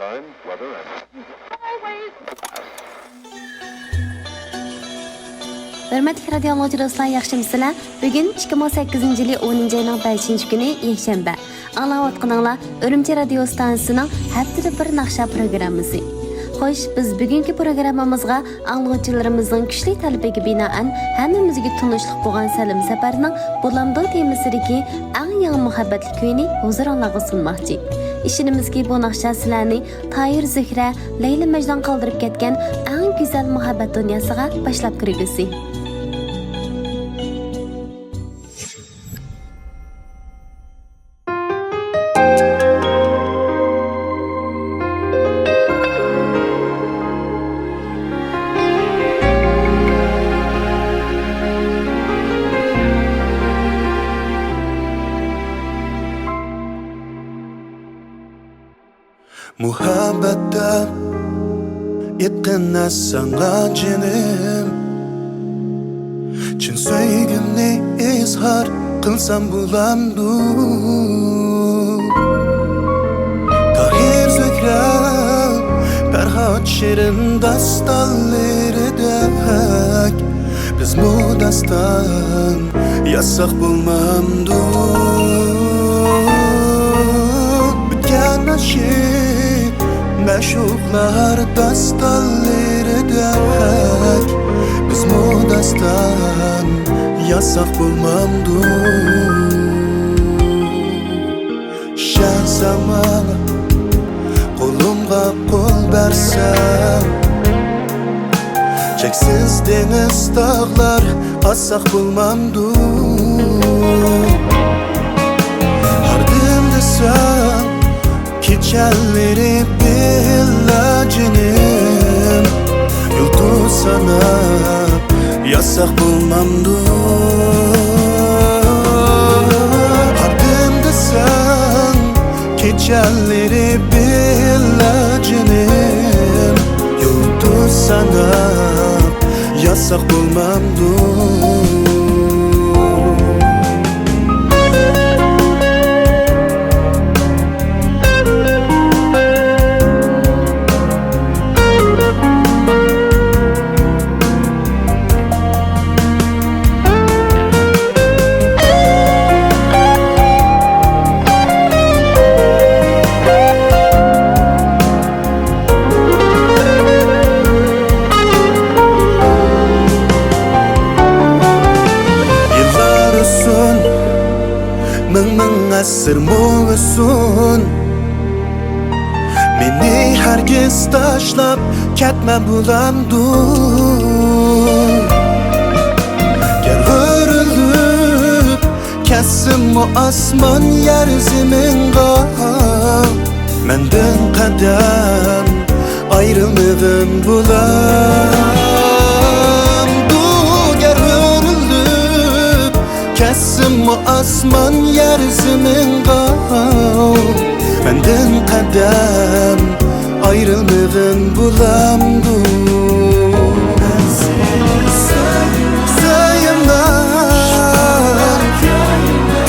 time, weather, and Hörmətli radio dinləyicilər, yaxşımısınızlar? Bugün 2018 yılı 10-cu ayının 5-ci günü Yekşənbə. Anlayatqanlar Ürümçi radio stansiyasının həftədə bir naxşa proqramımızı. Xoş, biz bugünkü proqramımızga anlayıcılarımızın güclü tələbiga binaən həmmimizə tunuşluq bolğan Salim səfərining Bulamdo temasidagi eng yangi muhabbatli kuyini huzuringizga sunmoqchi. İşinimizki bu naxşa sizlarni Tahir Zuhra, Leyla Majdan qoldirib ketgan eng go'zal muhabbat dunyosiga boshlab kirgizdi. Muhabbatda yetkinaz sana canım, chin sevgimni izhor qilsam bo'lamdi. Tahir Zuhra Farhod shirin dastanlaridek biz bu dastan yasak bo'lmamdi. Bitgan nasib meşhurlar dastanlaridek biz bu dastan yasak bulmamdu. Şahsama kolumga kol bersem, çeksiz deniz dağlar asak bulmamdu. Hardım desem keçelleri billacınım, yoldu sana yasak bulmamdu. Hardım desem keçelleri billacınım, yoldu sana yasak bulmamdu. Ming asır muğusun, meni hergiz tashlab ketma bo'lamdi. Ger o'rilib kessim o asman yer zaminga, mendan qadam ayrılmag'in bo'lamdi. Ger o'rilib kessim o asman yer zaminga, mendan qadam ayrılmag'in bo'lamdi. Sevimman,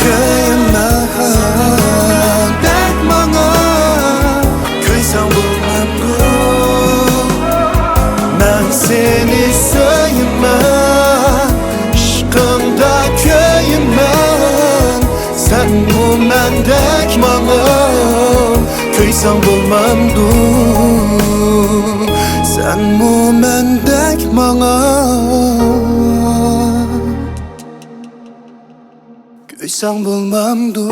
köyimman, dek manga ko'ysam bo'lmamdi. Men seni sevimman, ishqimda köyimman, sen bu mendek manga ko'ysam bo'lmamdi. Sen bu mendek manga ko'ysam bo'lmamdi.